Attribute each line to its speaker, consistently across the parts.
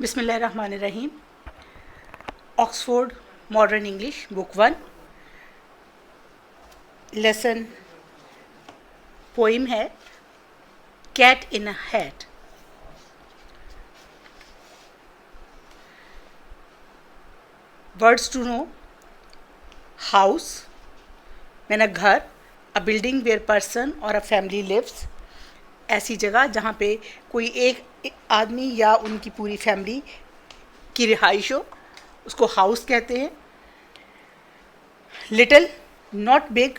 Speaker 1: बिस्मिल्लाहिर्रहमानिर्रहीम। Oxford modern English book 1 lesson poem है cat in a hat. Words to know: house मैंने घर, अ building where person और a family lives, ऐसी जगह जहाँ पे कोई एक आदमी या उनकी पूरी फैमिली की रिहाइश हो, उसको हाउस कहते हैं। Little not big,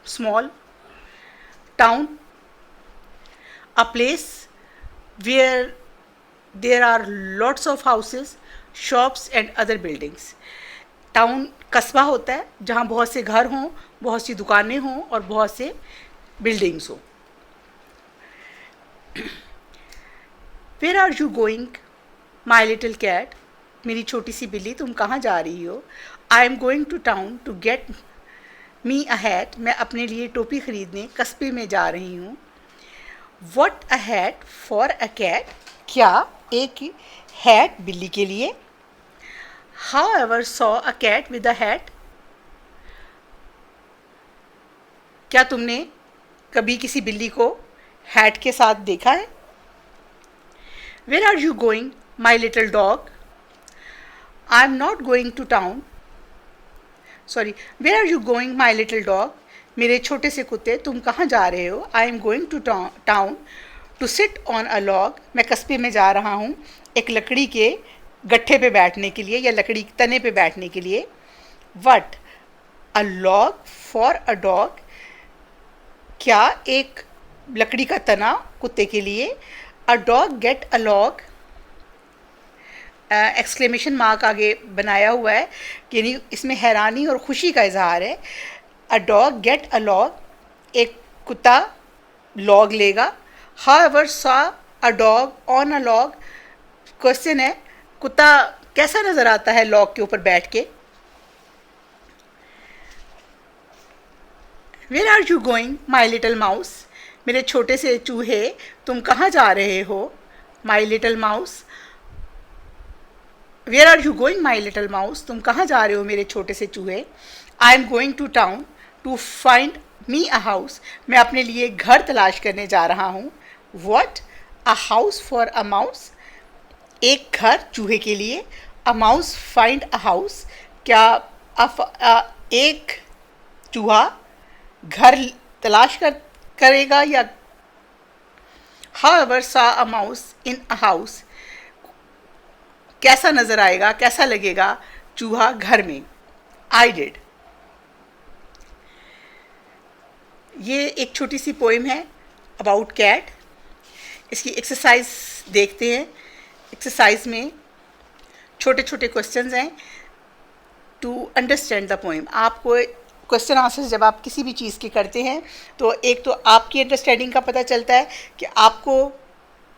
Speaker 1: small. Town a place where there are lots of houses, shops and other buildings. Town कस्बा होता है जहाँ बहुत से घर हों, बहुत सी दुकानें हों और बहुत से बिल्डिंग्स हों। Where are you going, my little cat? मेरी छोटी सी बिल्ली, तुम कहाँ जा रही हो? I am going to town to get me a hat. मैं अपने लिए टोपी खरीदने कस्बे में जा रही हूँ। What a hat for a cat? क्या एक हैट बिल्ली के लिए? How ever saw a cat with a hat? क्या तुमने कभी किसी बिल्ली को हैट के साथ देखा है? Where are you going, my little dog? I am not going to town. Sorry, where are you going, my little dog? मेरे छोटे से कुत्ते, तुम कहाँ जा रहे हो? I am going to town to sit on a log. मैं कस्बे में जा रहा हूँ एक लकड़ी के गट्ठे पे बैठने के लिए या लकड़ी के तने पे बैठने के लिए। What? A log for a dog? क्या एक लकड़ी का तना कुत्ते के लिए? A dog get a log? Exclamation mark आगे बनाया हुआ है कि यानी इसमें हैरानी और खुशी का इजहार है। A dog get a log, एक कुत्ता लॉग लेगा। However saw a dog on a log, question है कुत्ता कैसा नज़र आता है लॉग के ऊपर बैठ के। Where are you going, my little mouse? मेरे छोटे से चूहे, तुम कहाँ जा रहे हो? My little mouse. Where are you going, my little mouse? तुम कहाँ जा रहे हो मेरे छोटे से चूहे? I am going to town to find me a house. मैं अपने लिए घर तलाश करने जा रहा हूँ। What? A house for a mouse, एक घर चूहे के लिए। A mouse find a house, क्या एक चूहा घर तलाश करेगा या? However saw a mouse in a house, कैसा नज़र आएगा, कैसा लगेगा चूहा घर में। I did. ये एक छोटी सी पोइम है अबाउट कैट। इसकी एक्सरसाइज देखते हैं। एक्सरसाइज में छोटे छोटे क्वेश्चंस हैं टू अंडरस्टैंड द पोइम। आपको क्वेश्चन आंसर जब आप किसी भी चीज़ के करते हैं तो एक तो आपकी अंडरस्टैंडिंग का पता चलता है कि आपको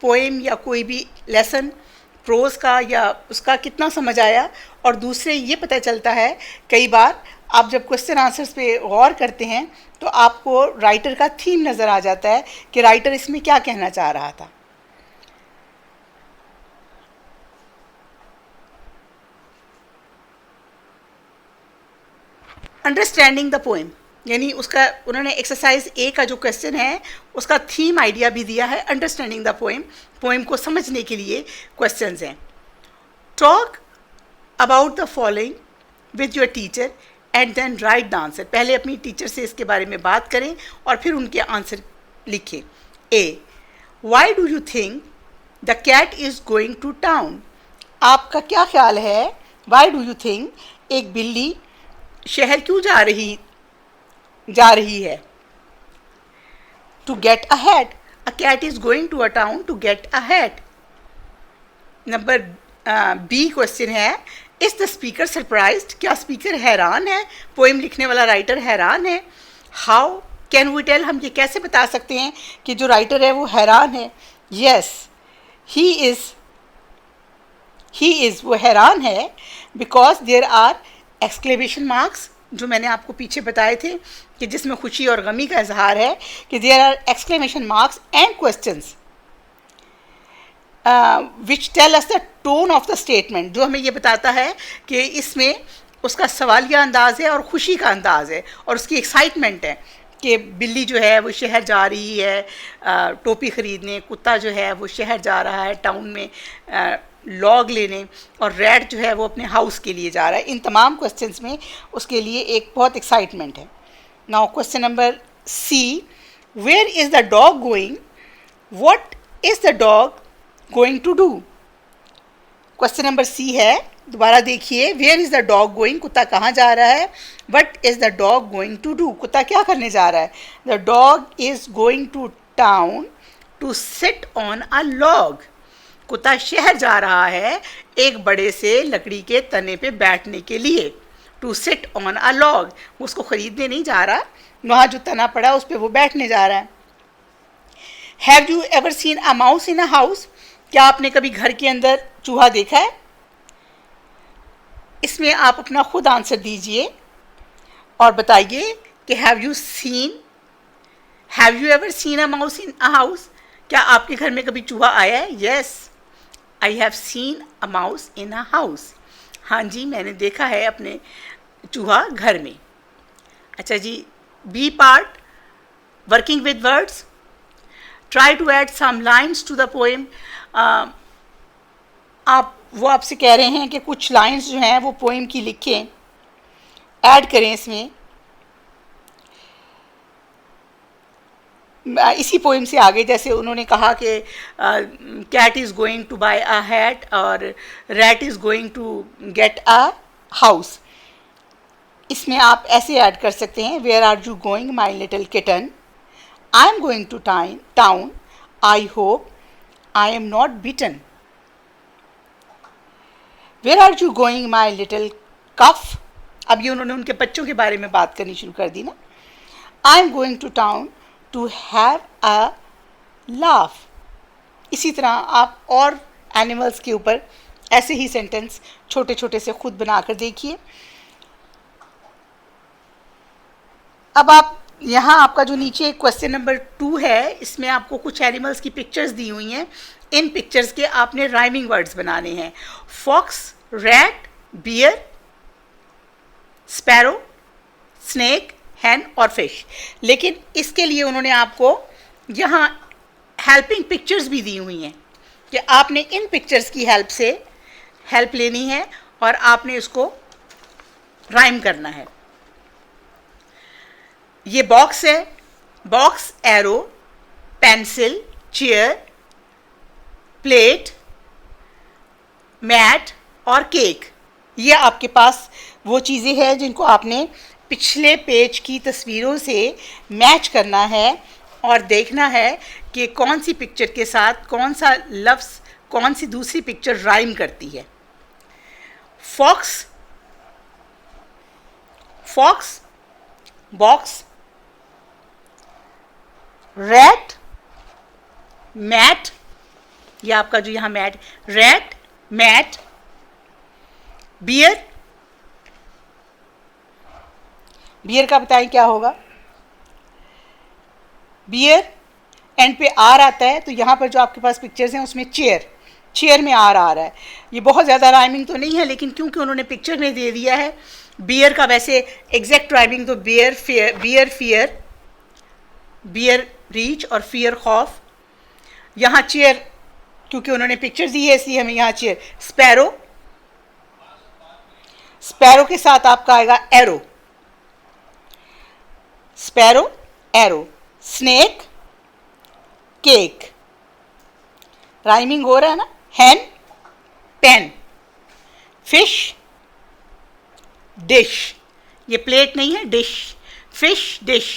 Speaker 1: पोइम या कोई भी लेसन प्रोज का या उसका कितना समझ आया, और दूसरे ये पता चलता है कई बार आप जब क्वेश्चन आंसर्स पे गौर करते हैं तो आपको राइटर का थीम नज़र आ जाता है कि राइटर इसमें क्या कहना चाह रहा था। अंडरस्टैंडिंग द पोइम, यानी उसका उन्होंने एक्सरसाइज ए का जो क्वेश्चन है उसका थीम आइडिया भी दिया है। अंडरस्टैंडिंग द पोइम, पोइम को समझने के लिए क्वेश्चंस हैं। Talk about the following with your teacher and then write the answer. पहले अपनी टीचर से इसके बारे में बात करें और फिर उनके आंसर लिखें। A, why do you think the cat is going to town? आपका क्या ख्याल है, वाई डू यू थिंक एक बिल्ली शहर क्यों जा रही है? To get a hat, a cat is going to a town to get a hat. Number B question है, इज द स्पीकर सरप्राइज्ड? क्या स्पीकर हैरान है? पोइम लिखने वाला राइटर हैरान है। हाउ कैन वी टेल, हम ये कैसे बता सकते हैं कि जो राइटर है वो हैरान है? यस, ही इज़ वो हैरान है because there are exclamation marks, जो मैंने आपको पीछे बताए थे कि जिसमें खुशी और गमी का इजहार है, कि there are exclamation marks and questions. Which tell us the tone of the statement, जो हमें ये बताता है कि इसमें उसका सवालिया अंदाज़ है और ख़ुशी का अंदाज़ है और उसकी एक्साइटमेंट है कि बिल्ली जो है वो शहर जा रही है टोपी ख़रीदने, कुत्ता जो है वो शहर जा रहा है टाउन में लॉग लेने, और रैट जो है वो अपने हाउस के लिए जा रहा है। इन तमाम क्वेश्चंस में उसके लिए एक बहुत एक्साइटमेंट है। Now question number C, where is the dog going, what is the dog going to do. Question number C है, दोबारा देखिए, where is the dog going, कुत्ता कहाँ जा रहा है, what is the dog going to do, कुत्ता क्या करने जा रहा है। The dog is going to town to sit on a log, कुत्ता शहर जा रहा है एक बड़े से लकड़ी के तने पे बैठने के लिए। To sit on a log, उसको ख़रीदने नहीं जा रहा, वहाँ जो तना पड़ा उस पर वो बैठने जा रहा है। Have you ever seen a mouse in a house, क्या आपने कभी घर के अंदर चूहा देखा है। इसमें आप अपना खुद आंसर दीजिए और बताइए कि have you ever seen a mouse in a house, क्या आपके घर में कभी चूहा आया है। Yes, I have seen a mouse in a house, हाँ जी मैंने देखा है अपने चूहा घर में। अच्छा जी, B part, working with words, try to add some lines to the poem. वो आपसे कह रहे हैं कि कुछ लाइंस जो हैं वो पोएम की लिखें, ऐड करें इसमें। इसी पोएम से आगे जैसे उन्होंने कहा कि cat is going to buy a hat और rat is going to get a house, इसमें आप ऐसे ऐड कर सकते हैं, where are you going my little kitten, I am going to town, I hope I am not bitten. Where are you going my little calf, अब ये उन्होंने उनके बच्चों के बारे में बात करनी शुरू कर दी ना। I am going to town to have a laugh. इसी तरह आप और एनिमल्स के ऊपर ऐसे ही सेंटेंस छोटे छोटे से खुद बनाकर देखिए। अब आप यहाँ आपका जो नीचे क्वेश्चन नंबर 2 है, इसमें आपको कुछ एनिमल्स की पिक्चर्स दी हुई हैं, इन पिक्चर्स के आपने राइमिंग वर्ड्स बनाने हैं। Fox, rat, bear, sparrow, snake, hen और फिश। लेकिन इसके लिए उन्होंने आपको यहाँ हेल्पिंग पिक्चर्स भी दी हुई हैं कि आपने इन पिक्चर्स की हेल्प से हेल्प लेनी है और आपने इसको राइम करना है। ये बॉक्स है, box, arrow, pencil, chair, plate, mat और केक। ये आपके पास वो चीज़ें हैं जिनको आपने पिछले पेज की तस्वीरों से मैच करना है और देखना है कि कौन सी पिक्चर के साथ कौन सा लफ्ज़ कौन सी दूसरी पिक्चर राइम करती है। Fox, fox, box, rat, mat, ये आपका जो यहाँ mat, rat, mat, bear, bear का बताएं क्या होगा। बियर एंड पे आर आता है, तो यहाँ पर जो आपके पास पिक्चर्स हैं उसमें चेयर, चेयर में आर आ रहा है। ये बहुत ज़्यादा राइमिंग तो नहीं है, लेकिन क्योंकि उन्होंने पिक्चर में दे दिया है, बियर का वैसे एग्जैक्ट राइमिंग तो बियर फियर, बियर रीच और फियर खौफ। यहाँ चेयर क्योंकि उन्होंने पिक्चर दी है इसलिए हमें यहाँ चेयर। स्पैरो, स्पैरो के साथ आपका आएगा arrow, sparrow, arrow, snake, cake, rhyming हो रहा है ना। हैन, पेन, फिश, डिश, ये प्लेट नहीं है, dish, fish, dish.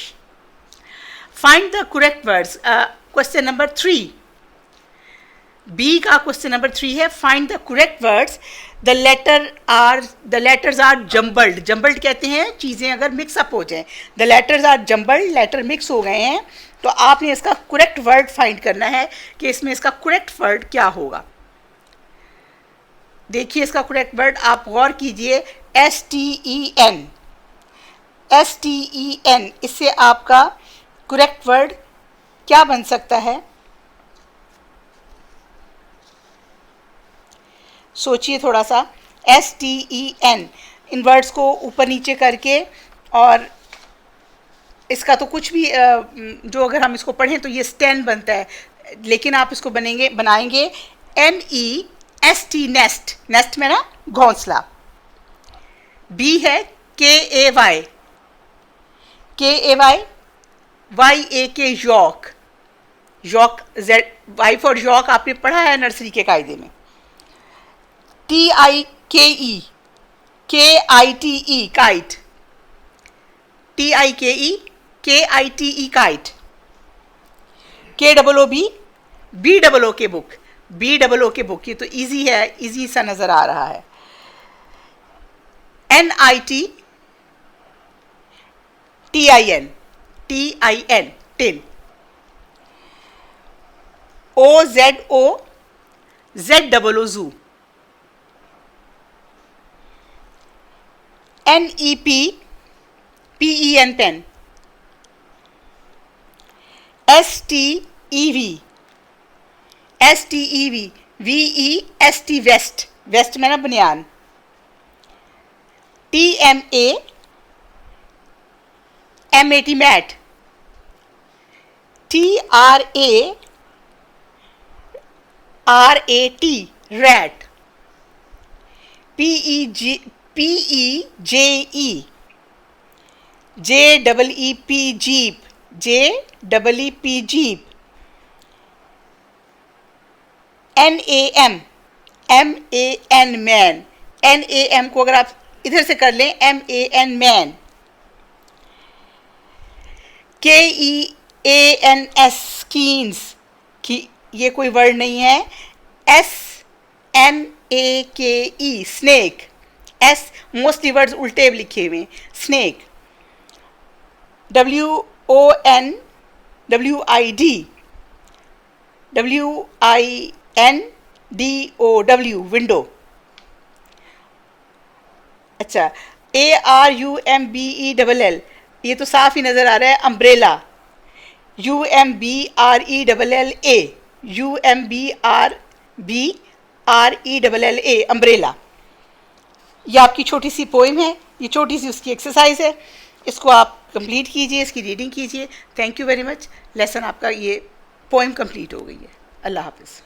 Speaker 1: Find the correct words, question number 3, B का क्वेश्चन नंबर 3 है, find the correct words. The letters are jumbled, jumbled कहते हैं चीज़ें अगर मिक्स अप हो जाएं। The letters are jumbled, letter mix हो गए हैं, तो आपने इसका करेक्ट वर्ड फाइंड करना है कि इसमें इसका करेक्ट वर्ड क्या होगा। देखिए इसका करेक्ट वर्ड आप गौर कीजिए, STEN, STEN, इससे आपका करेक्ट वर्ड क्या बन सकता है। सोचिए थोड़ा सा, STEN, इन वर्ड्स को ऊपर नीचे करके, और इसका तो कुछ भी जो अगर हम इसको पढ़ें तो ये स्टैंड बनता है, लेकिन आप इसको बनाएंगे NEST, नेस्ट, नेस्ट में ना घोंसला। B है KAY, YAK, yak, yak, Y for yak आपने पढ़ा है नर्सरी के कायदे में। TIKE, kite, TIKE, kite. KOOB, BOO के बुक, ये तो इजी है, इजी सा नजर आ रहा है। NIT, TIN, tin. OZO, ZOO, NEP, PEN, pen. STEV, VEST, vest, vest में ना बनियान। TMA, MAT, mat. TRAT, rat. PEJE, JEEP, jeep. NAM, man. NAM को अगर आप इधर से कर लें, MAN, मैन। KEANS, कीन्स, ये कोई वर्ड नहीं है। SNAKE, snake. S mostly words उल्टे लिखे हुए, स्नेक। WINDOW, window. अच्छा, ARUMBELL, ये तो साफ ही नजर आ रहा है, अम्ब्रेला। UMBRELLA, umbrella. ये आपकी छोटी सी पोइम है, ये छोटी सी उसकी एक्सरसाइज है, इसको आप कंप्लीट कीजिए, इसकी रीडिंग कीजिए। Thank you very much. Lesson आपका ये पोइम कंप्लीट हो गई है। अल्लाह हाफिज़।